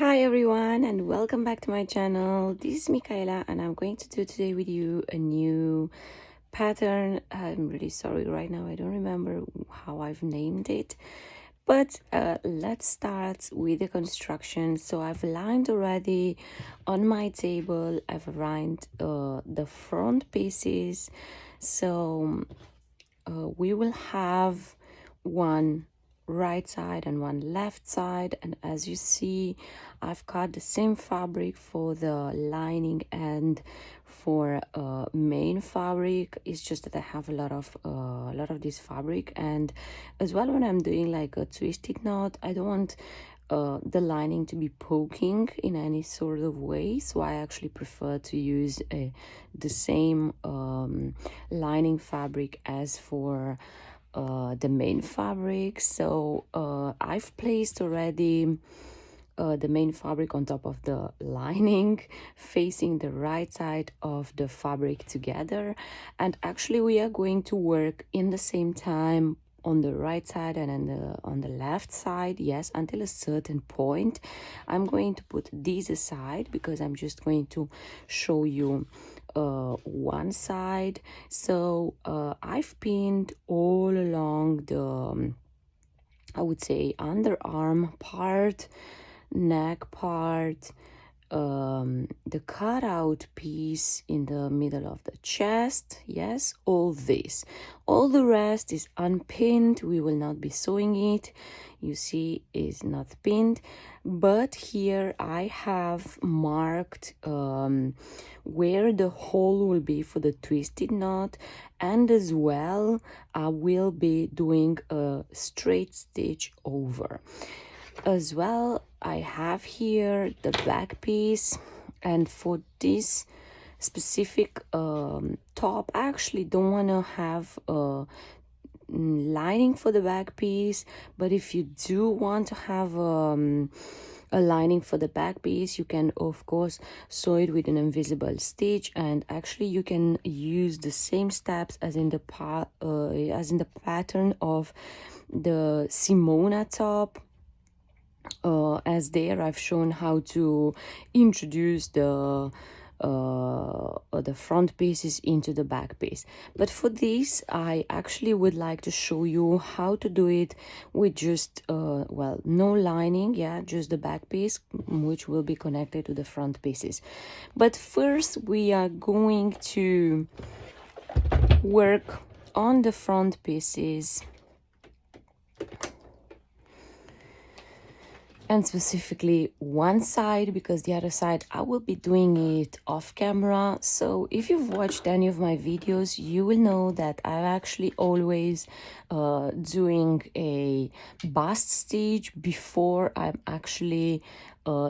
Hi everyone and welcome back to my channel. This is Michaela and I'm going to do today with you a new pattern. I'm really sorry right now, I don't remember how I've named it, but let's start with the construction. So I've lined already on my table. I've lined the front pieces, so we will have one right side and one left side, and as you see, I've cut the same fabric for the lining and for main fabric. It's just that I have a lot of this fabric, and as well when I'm doing like a twisted knot, I don't want the lining to be poking in any sort of way, so I actually prefer to use the same lining fabric as for the main fabric. So I've placed already the main fabric on top of the lining, facing the right side of the fabric together, and actually we are going to work in the same time on the right side and on the left side, yes, until a certain point. I'm going to put these aside because I'm just going to show you one side. So I've pinned all along the I would say underarm part, neck part, the cutout piece in the middle of the chest, yes, all this. All the rest is unpinned. We will not be sewing it. You see, is not pinned, but here I have marked where the hole will be for the twisted knot, and as well I will be doing a straight stitch over. As well, I have here the back piece, and for this specific top, I actually don't want to have a lining for the back piece, but if you do want to have a lining for the back piece, you can of course sew it with an invisible stitch, and actually you can use the same steps as in the pattern of the Simona top. As there I've shown how to introduce the front pieces into the back piece, but for this I actually would like to show you how to do it with just well, no lining, yeah, just the back piece, which will be connected to the front pieces. But first we are going to work on the front pieces, and specifically one side, because the other side I will be doing it off camera. So if you've watched any of my videos, you will know that I'm actually always doing a bust stitch before I'm actually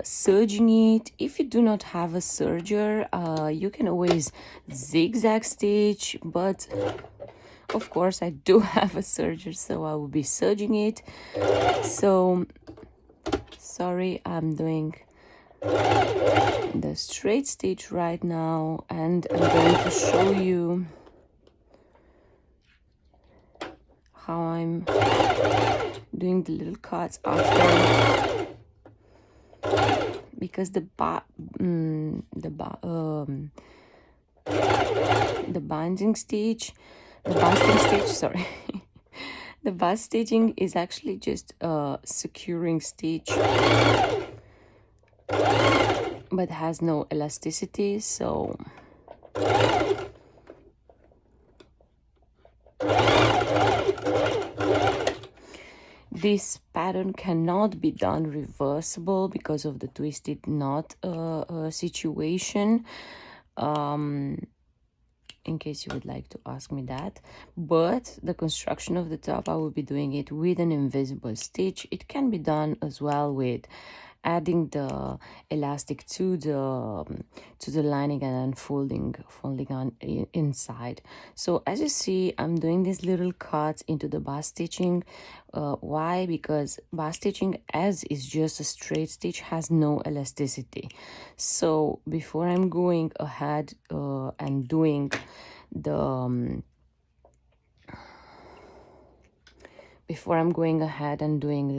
serging it. If you do not have a serger, you can always zigzag stitch, but of course I do have a serger, so I will be serging it. So sorry, I'm doing the straight stitch right now, and I'm going to show you how I'm doing the little cuts after, because the binding stitch, the basting stitch, sorry, the bust stitching is actually just a securing stitch, but has no elasticity. So this pattern cannot be done reversible because of the twisted knot situation, in case you would like to ask me that. But the construction of the top, I will be doing it with an invisible stitch. It can be done as well with adding the elastic to the lining and then folding on inside. So as you see, I'm doing these little cuts into the bust stitching. Why? Because bust stitching, as is just a straight stitch, has no elasticity. So before I'm going ahead and doing the before I'm going ahead and doing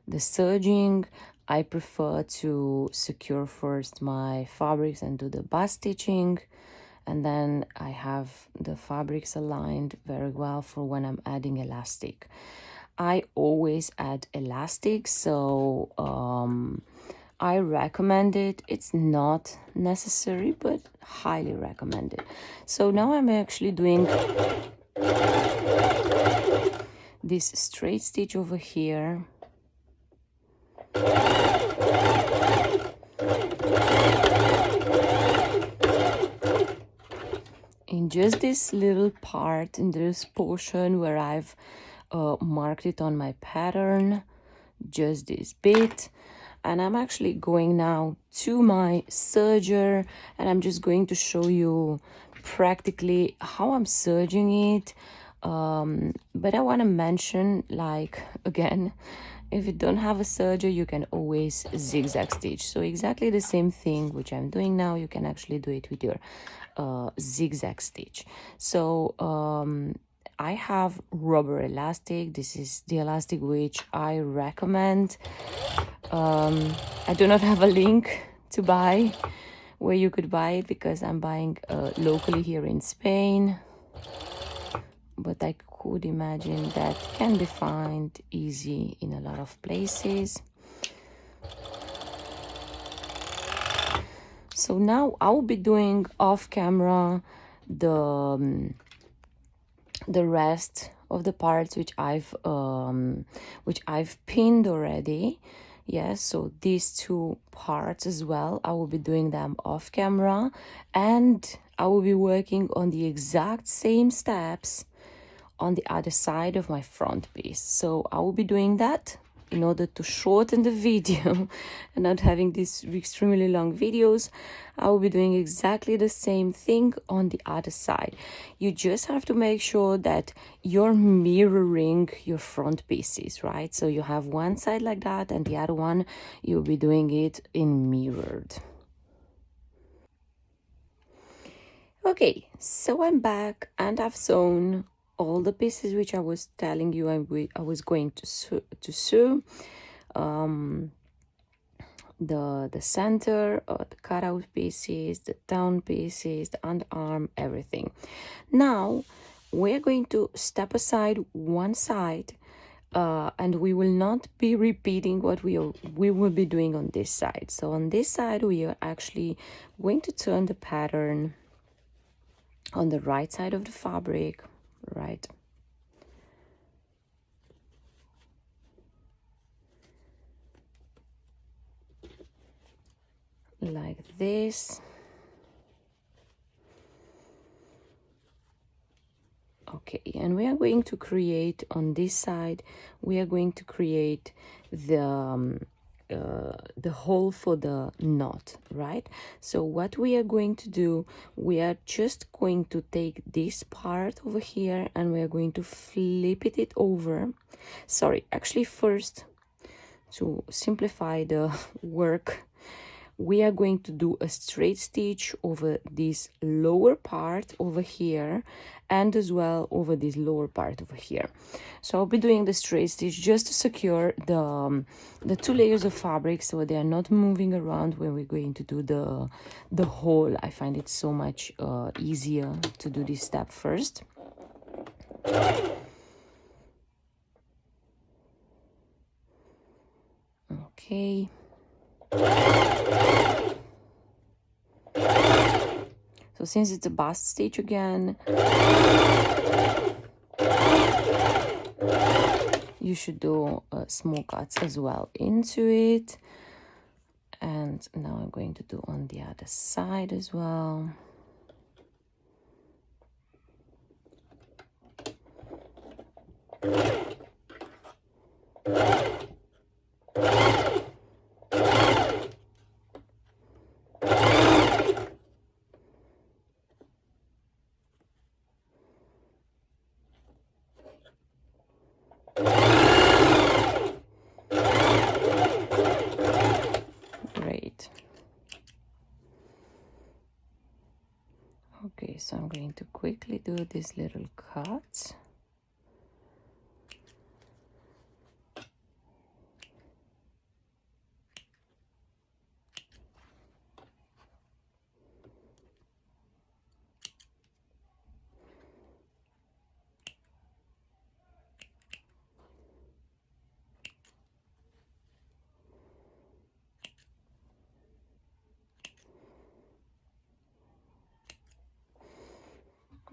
the serging, I prefer to secure first my fabrics and do the bust stitching, and then I have the fabrics aligned very well for when I'm adding elastic. I always add elastic, so I recommend it. It's not necessary, but highly recommended. So now I'm actually doing this straight stitch over here. In just this little part, in this portion where I've marked it on my pattern, just this bit. And I'm actually going now to my serger, and I'm just going to show you practically how I'm serging it. But I want to mention, like, again, if you don't have a serger, you can always zigzag stitch. So exactly the same thing which I'm doing now, you can actually do it with your zigzag stitch. So I have rubber elastic. This is the elastic which I recommend. I do not have a link to buy where you could buy it because I'm buying locally here in Spain, but I could imagine that can be found easy in a lot of places. So now I will be doing off camera the rest of the parts which I've pinned already. Yes, so these two parts as well, I will be doing them off camera, and I will be working on the exact same steps on the other side of my front piece. So I will be doing that in order to shorten the video and not having these extremely long videos. I will be doing exactly the same thing on the other side. You just have to make sure that you're mirroring your front pieces, right? So you have one side like that, and the other one you'll be doing it in mirrored. Okay, so I'm back and I've sewn all the pieces which I was telling you I was going to sew. The center, the cutout pieces, the down pieces, the underarm, everything. Now we're going to step aside one side, and we will not be repeating what we will be doing on this side. So on this side we are actually going to turn the pattern on the right side of the fabric, right? Like this. Okay, and we are going to create on this side, we are going to create the hole for the knot, right? So what we are going to do, we are just going to take this part over here and we are going to flip it over. Sorry, actually first, to simplify the work, we are going to do a straight stitch over this lower part over here and as well over this lower part over here. So I'll be doing the straight stitch just to secure the two layers of fabric so they are not moving around when we're going to do the hole. I find it so much easier to do this step first. Okay. So since it's a bust stitch again, you should do small cuts as well into it. And now I'm going to do on the other side as well. Great. Okay, so I'm going to quickly do these little cuts.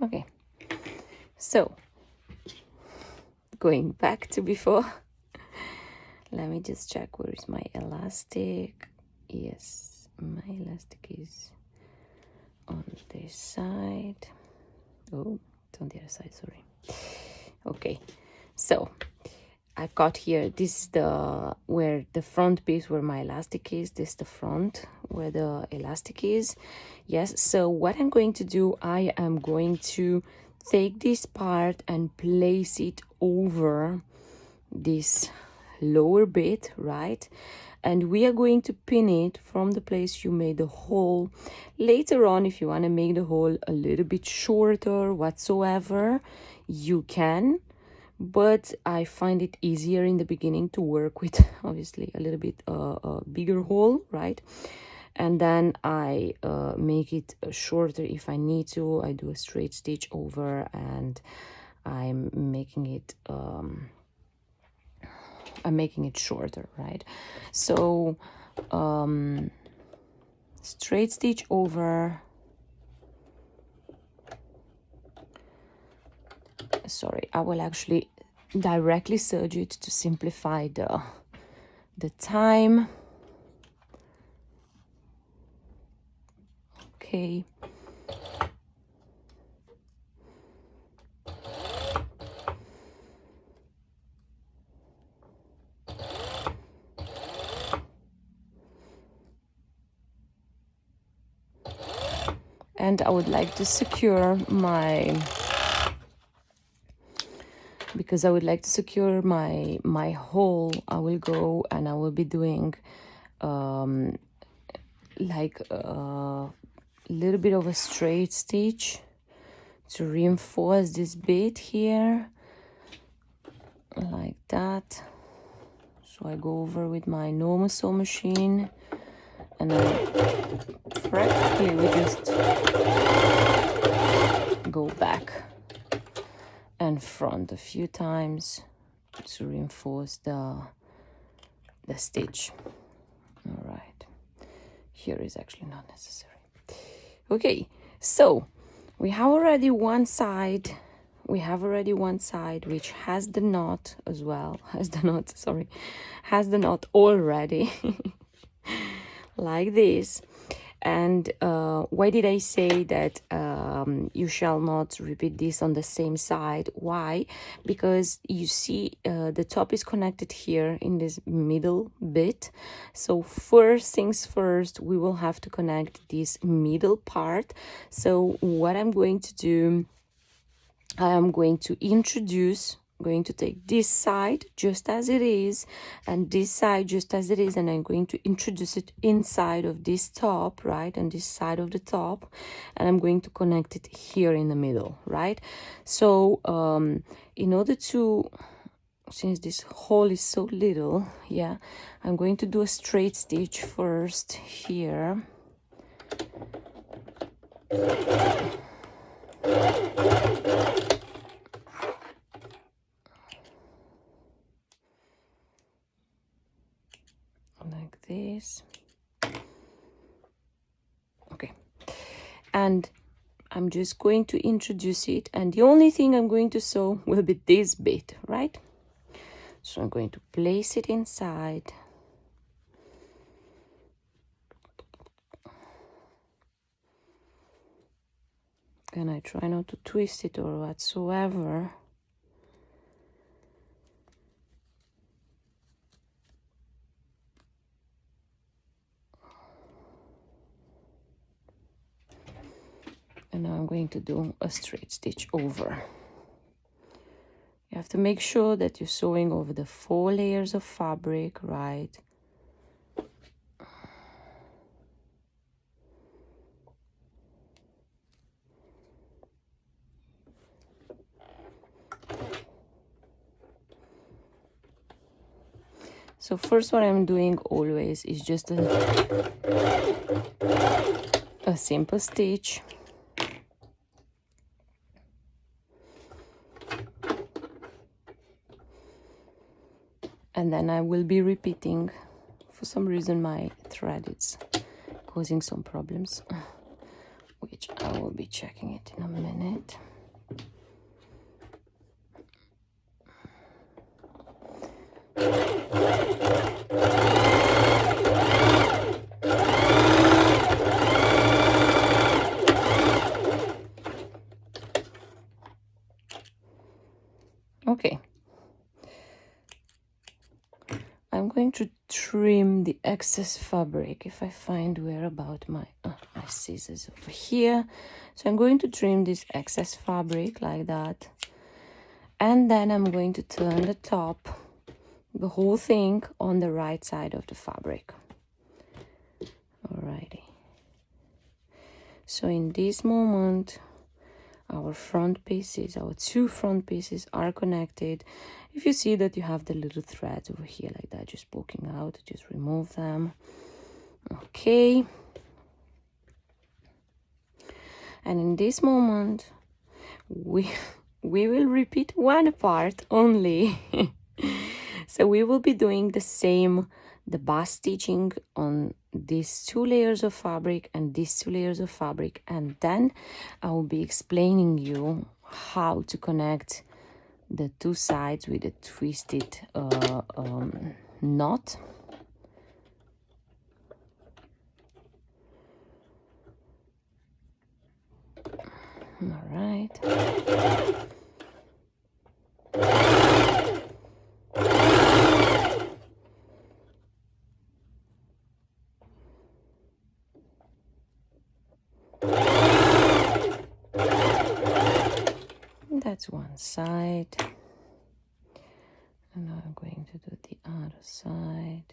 Okay, so going back to before, let me just check where is my elastic. Yes, my elastic is on this side. Oh, it's on the other side, sorry. Okay, so I've got here, this is the where the front piece where my elastic is. This is the front where the elastic is. Yes, so what I'm going to do, I am going to take this part and place it over this lower bit, right? And we are going to pin it from the place you made the hole. Later on, if you want to make the hole a little bit shorter whatsoever, you can, but I find it easier in the beginning to work with obviously a little bit a bigger hole, right? And then I make it shorter if I need to. I do a straight stitch over, and I'm making it shorter, right? So straight stitch over, sorry, I will actually directly serge it to simplify the time. Okay, and I would like to secure my, because I would like to secure my hole, I will go and I will be doing like a little bit of a straight stitch to reinforce this bit here, like that. So I go over with my normal sew machine, and then practically we just go back and front a few times to reinforce the stitch. All right, here is actually not necessary. Okay, so we have already one side which has the knot as well, has the knot already like this. And why did I say that you shall not repeat this on the same side? Why? Because you see the top is connected here in this middle bit. So first things first, we will have to connect this middle part. So what I'm going to do, I am going to take this side just as it is and this side just as it is, and I'm going to introduce it inside of this top, right, and this side of the top, and I'm going to connect it here in the middle, right? So in order to, since this hole is so little, yeah, I'm going to do a straight stitch first here. Like this. Okay, and I'm just going to introduce it, and the only thing I'm going to sew will be this bit, right? So I'm going to place it inside. And I try not to twist it or whatsoever. And now I'm going to do a straight stitch over. You have to make sure that you're sewing over the 4 layers of fabric, right? So first what I'm doing always is just a simple stitch. And then I will be repeating. For some reason my thread is causing some problems, which I will be checking it in a minute. Okay, I'm going to trim the excess fabric. If I find where about my scissors over here. So I'm going to trim this excess fabric like that. And then I'm going to turn the top, the whole thing, on the right side of the fabric. Alrighty. So in this moment, our front pieces, our two front pieces are connected. If you see that you have the little threads over here like that, just poking out, just remove them. Okay. And in this moment, we will repeat one part only. So we will be doing the bust stitching on these two layers of fabric and these two layers of fabric, and then I will be explaining you how to connect the two sides with a twisted knot. All right. That's one side. And now I'm going to do the other side.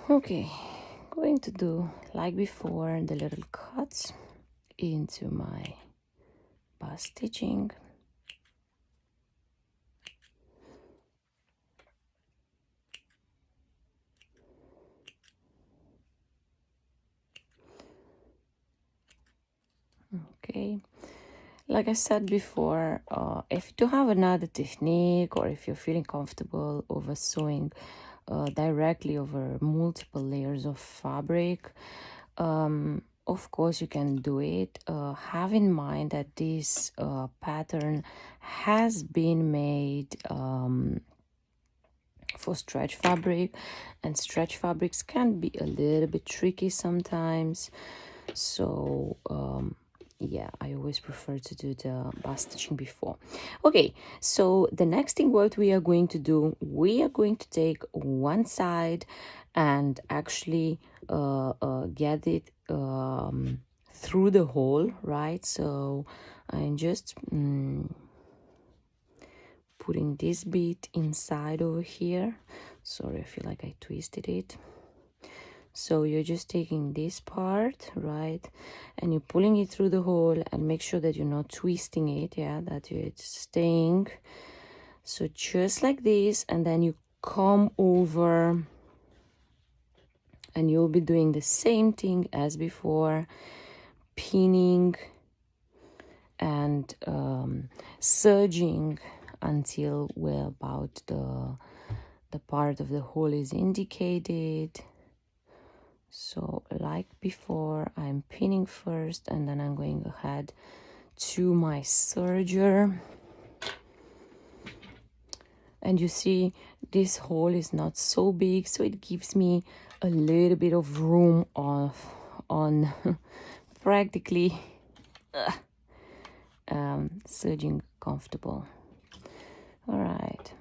Okay, going to do like before the little cuts into my bust stitching. Okay, like I said before, if you have another technique or if you're feeling comfortable over sewing directly over multiple layers of fabric, of course you can do it. Have in mind that this pattern has been made for stretch fabric, and stretch fabrics can be a little bit tricky sometimes. So yeah, I always prefer to do the bust stitching before. Okay, so the next thing what we are going to do, we are going to take one side and actually get it through the hole, right? So I'm just putting this bit inside over here. Sorry, I feel like I twisted it. So you're just taking this part, right, and you're pulling it through the hole, and make sure that you're not twisting it, yeah, that it's staying. So just like this, and then you come over and you'll be doing the same thing as before, pinning and serging until we're about the part of the hole is indicated. So like before, I'm pinning first and then I'm going ahead to my serger. And you see this hole is not so big, so it gives me a little bit of room on practically serging comfortable. All right.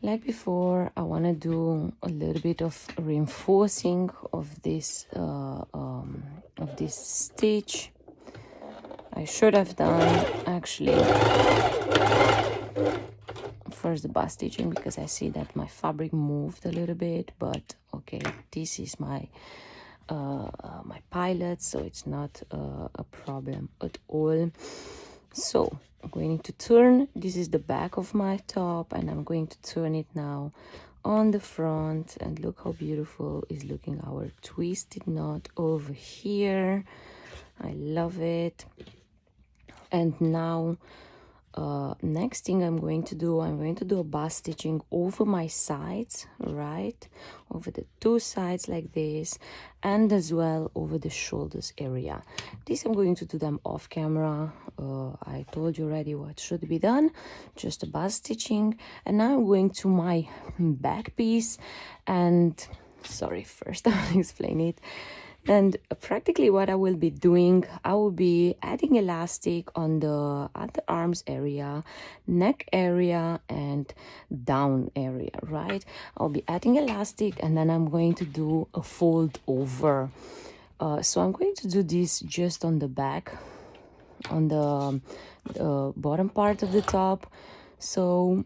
Like before, I want to do a little bit of reinforcing of this stitch. I should have done actually first the bust stitching, because I see that my fabric moved a little bit, but okay, this is my my pilot, so it's not a problem at all. So I'm going to turn, this is the back of my top, and I'm going to turn it now on the front, and look how beautiful is looking our twisted knot over here. I love it. And now next thing I'm going to do a bust stitching over my sides, right, over the two sides like this, and as well over the shoulders area. This I'm going to do them off camera. I told you already what should be done, just a bust stitching. And now I'm going to my back piece, and sorry, first I'll explain it. And practically what I will be doing, I will be adding elastic on the underarms area, neck area, and down area, right? I'll be adding elastic, and then I'm going to do a fold over. So I'm going to do this just on the back, on the bottom part of the top. So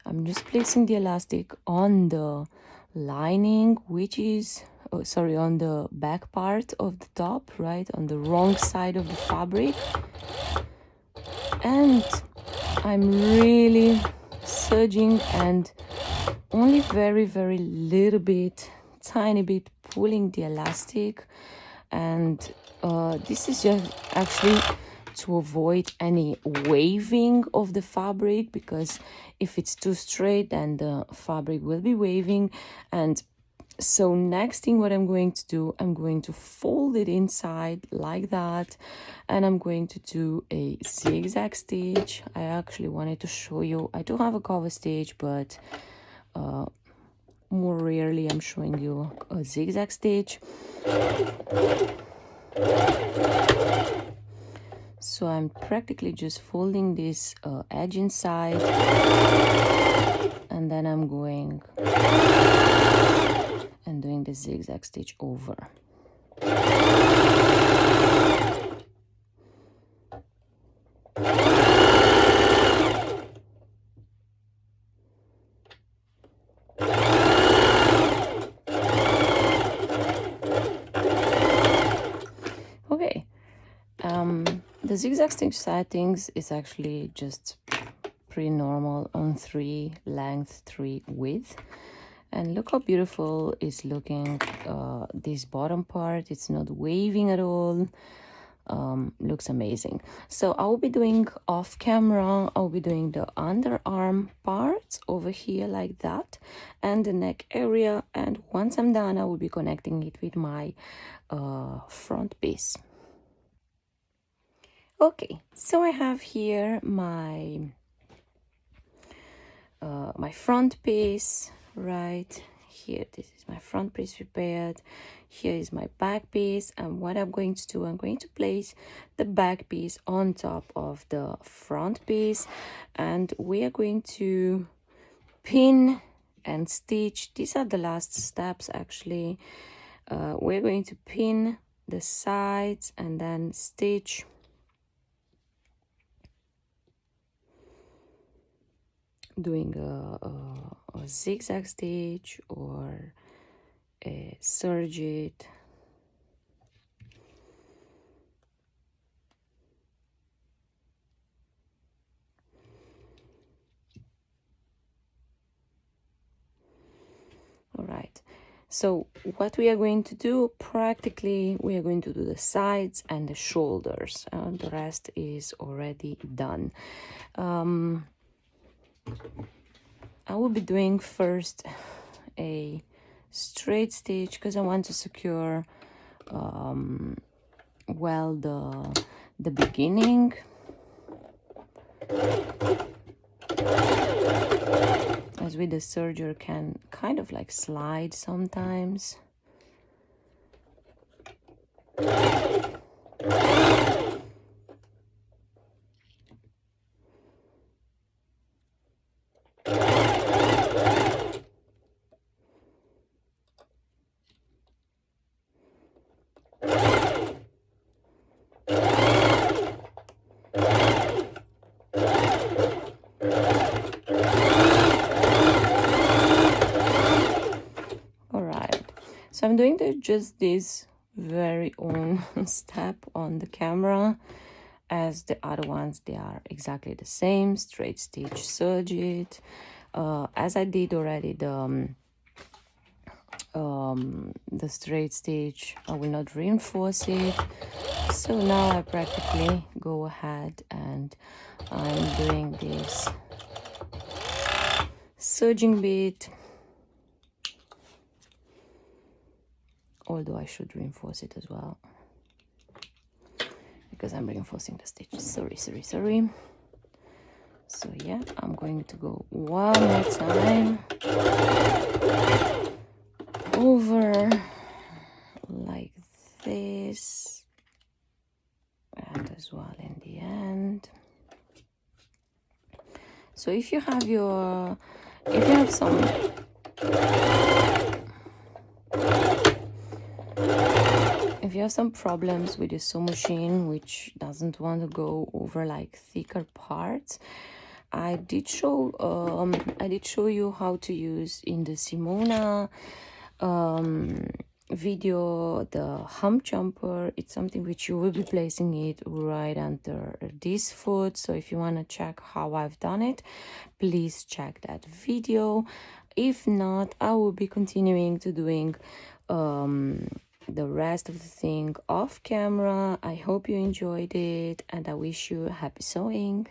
I'm just placing the elastic on the lining, which is on the back part of the top, right, on the wrong side of the fabric. And I'm really serging and only very little bit, tiny bit, pulling the elastic. And this is just actually to avoid any waving of the fabric, because if it's too straight, then the fabric will be waving. And so next thing what I'm going to do, I'm going to fold it inside like that, and I'm going to do a zigzag stitch. I actually wanted to show you, I do have a cover stitch, but more rarely I'm showing you a zigzag stitch. So I'm practically just folding this edge inside, and then I'm going and doing the zigzag stitch over. Okay, the zigzag stitch settings is actually just pretty normal on 3 length, 3 width. And look how beautiful is looking this bottom part. It's not waving at all. Looks amazing. So I will be doing off camera, I'll be doing the underarm parts over here like that, and the neck area. And once I'm done, I will be connecting it with my front piece. Okay, so I have here my my front piece right here. This is my front piece prepared. Here is my back piece, and what I'm going to do, I'm going to place the back piece on top of the front piece, and we are going to pin and stitch. These are the last steps actually. We're going to pin the sides and then stitch doing a zigzag stitch or a serge it. All right, so what we are going to do, practically we are going to do the sides and the shoulders, and the rest is already done. I will be doing first a straight stitch because I want to secure well the beginning. As with the serger can kind of like slide sometimes. I'm doing just this very own step on the camera, as the other ones, they are exactly the same. Straight stitch, serge it, as I did already the straight stitch. I will not reinforce it. So now I practically go ahead and I'm doing this serging bit, although I should reinforce it as well because I'm reinforcing the stitch. Sorry. So yeah, I'm going to go one more time over like this, and as well in the end. So if you have some problems with your sewing machine which doesn't want to go over like thicker parts, I did show you how to use in the Simona video the hump jumper. It's something which you will be placing it right under this foot. So if you want to check how I've done it, please check that video. If not, I will be continuing to doing the rest of the thing off camera. I hope you enjoyed it and I wish you happy sewing.